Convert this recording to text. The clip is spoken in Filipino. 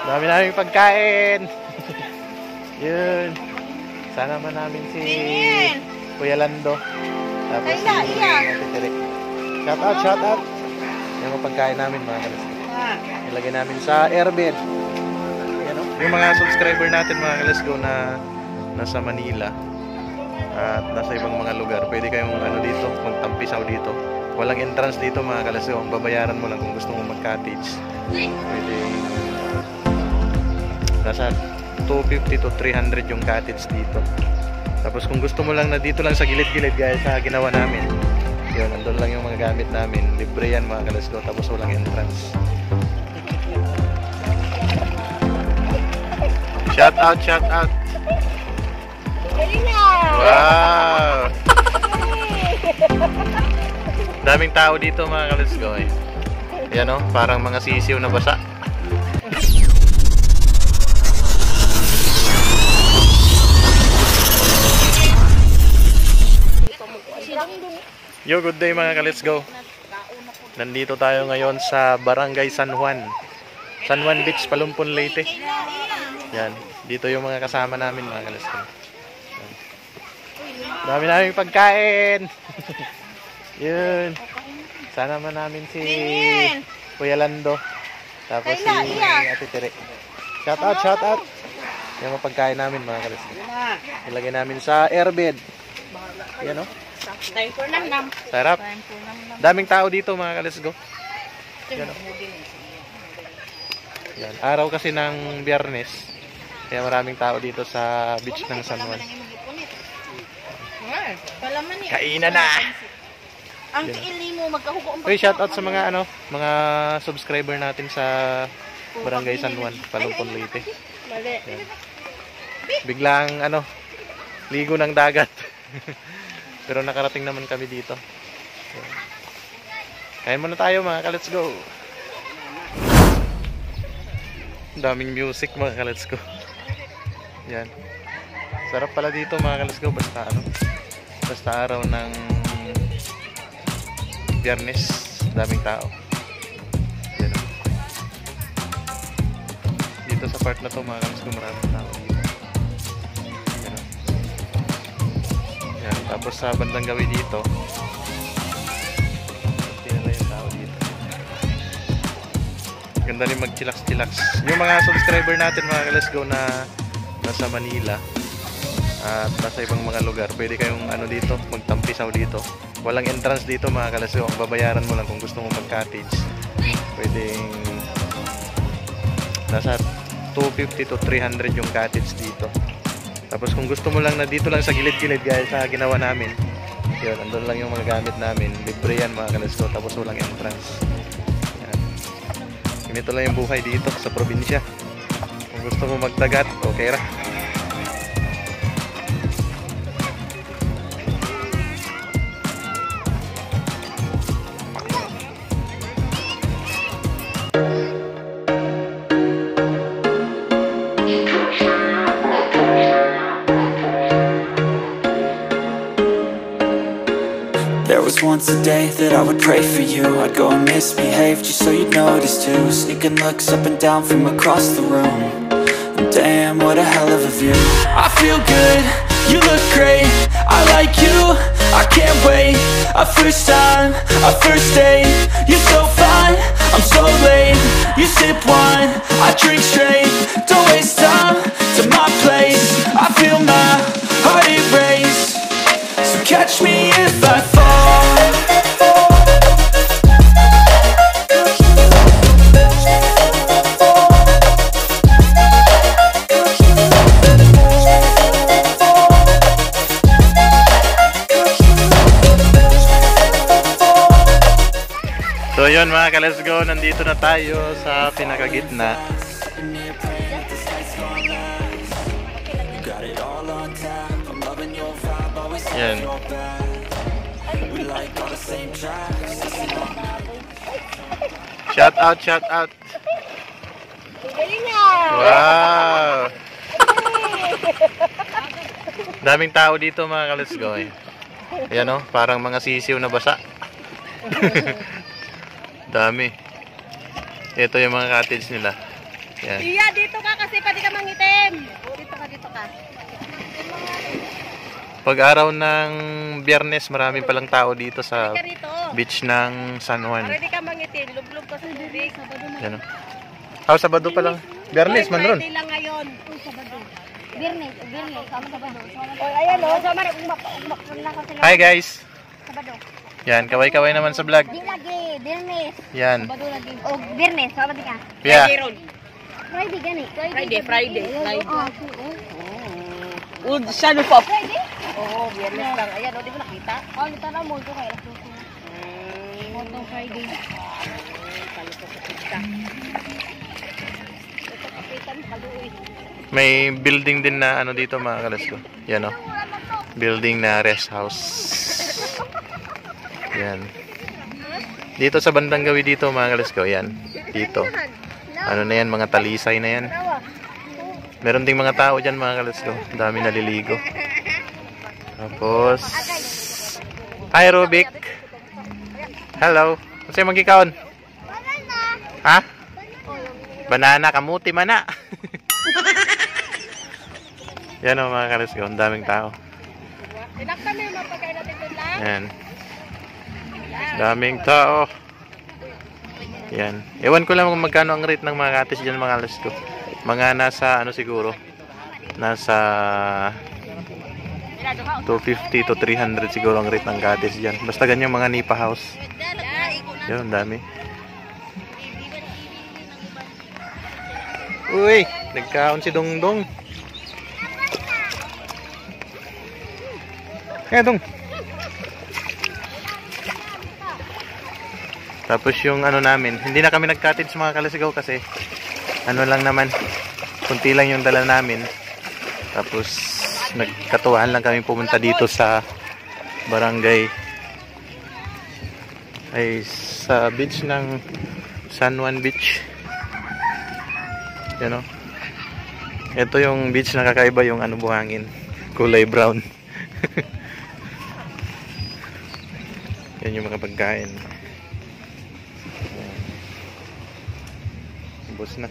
Dami naming pagkain. Yun. Sana man namin si Kuya Lando. Tapos si Ate Tere. Shout out. Yung mga pagkain namin mga kalasgo. Ilagay namin sa airbed. Yan, oh. Yung mga subscriber natin mga kalasgo na nasa Manila at nasa ibang mga lugar, pwede kayong dito, magtampisaw dito. Walang entrance dito mga kalasgo. Ang babayaran mo lang kung gusto mong mag-cottage. Pwede nasa 250 to 300 yung cottage dito. Tapos kung gusto mo lang na dito lang sa gilid-gilid guys, sa ginawa namin, yun, nandun lang yung mga gamit namin. Libre yan mga kalasgo. Tapos walang entrance. Shout out. Wow! Daming tao dito mga kalasgo eh. Yan o, parang mga sisiw na basa. Yo, good day mga ka-let's go. Nandito tayo ngayon sa Barangay San Juan. San Juan Beach, Palumpon, Leyte. Yan, dito yung mga kasama namin mga ka-let's go. Dami naming pagkain. Yun. Sana man namin si Kuya Lando. Tapos si Ate Tere. Shout out. Yung mga pagkain namin mga ka-let's go. Ilagay namin sa airbed. Yan o. Sarap. Daming tao dito mga ka-let's go. Yan, oh. Yan. Araw kasi ng Biyernes. Kaya maraming tao dito sa beach ng San Juan. Kainan na. Ang kiili mo magkahugo. Uy, shout out sa mga mga subscriber natin sa Barangay San Juan, Palumpon, Leyte. Yan. Biglang ligo ng dagat. Pero nakarating naman kami dito. Kain muna tayo mga ka-let's go. Daming music mga ka-let's go. Yan. Sarap pala dito mga ka-let's go. Basta araw ng Biyernes. Daming tao. Yan. Dito sa part na to mga ka-let's go, maraming tao dito. Tapos sa bandang gawi dito, tinala yung tao dito. Ganda rin mag-chillax. Yung mga subscriber natin mga ka-let's go na nasa Manila at nasa ibang mga lugar, pwede kayong dito, magtampisaw dito. Walang entrance dito mga ka-let's go. Ang babayaran mo lang kung gusto mo mag-cottage. Pwedeng nasa 250 to 300 yung cottage dito. Tapos kung gusto mo lang na dito lang sa gilid-gilid guys, sa ginawa namin, yun, andun lang yung mga gamit namin. Libre yan mga ka-let's go. Tapos walang entrance. Yan. Ganito lang yung buhay dito sa probinsya. Kung gusto mo magdagat, okay ra. Once a day that I would pray for you. I'd go and misbehave just so you'd notice too. Sneaking looks up and down from across the room. And damn, what a hell of a view. I feel good, you look great. I like you, I can't wait. A first time, a first date. You're so fine, I'm so late. You sip wine, I drink straight. Don't waste time to my place. I feel my heart erase. So catch me if I fall. So yun mga ka-let's go, nandito na tayo sa pinakagitna. Yan. Shout out. Wow! Daming tao dito mga ka-let's go eh. Ayan o, parang mga sisiw na basa. Dami. Ito yung mga cottage nila. Yan. Iya, dito ka kasi pati ka mangitim. Dito ka, dito ka. Pag araw ng Biyernes, marami palang tao dito sa Ka rito. beach ng San Juan. Para di ka mangitim, lublog ka sa tubig. Yan o. Sabado pa lang. Biyernes man ron. Friday lang ngayon. Birnes, sama Sabado. Oh, ayan o. Sama na ugmak ko sila. Hi guys! Sabado. Yan, kaway-kaway naman sa vlog. Di lagi, Birnes. Yan. Sabado lagi. O Birnes, sama ka. Pia. Friday ron. Friday gani. Friday. Oh, Shadow pop. Oo, biyernes lang. Ayan o, di mo nakita? oh, nito na mo to kay Moto Friday. May building din na ano dito mga kalasko. Yan o. Building na rest house. Yan. Dito sa bandang gawi dito mga kalasko. Yan. Dito. Ano na yan, mga talisay na yan. Meron ding mga tao dyan mga kalasko. Dami naliligo. Tapos hi Rubik. Hello. Kasi magkikaon? Ha? Banana, kamuti mana. Yan o mga kalasko. Ang daming tao. Tinakta na yung mga pagkain natin doon lang. Yan. Daming tao. Yan. Ewan ko lang kung magkano ang rate ng mga katis dyan mga kalasko. Mga nasa ano siguro. Nasa 250 to 300 siguro ang rate ng cottage dyan. Basta ganyan mga nipa house. Yun, dami. Uy, nagkaon si Dongdong. Kaya Dong. Tapos yung ano namin, hindi na kami nag-cottage mga kalasigaw kasi ano lang naman, kunti lang yung dala namin. Tapos nagkatuwaan lang kami pumunta dito sa barangay ay sa beach ng San Juan Beach. Yan o. Ito yung beach na kakaiba yung ano buhangin. Kulay brown. Yan yung mga pagkain. Ubos na.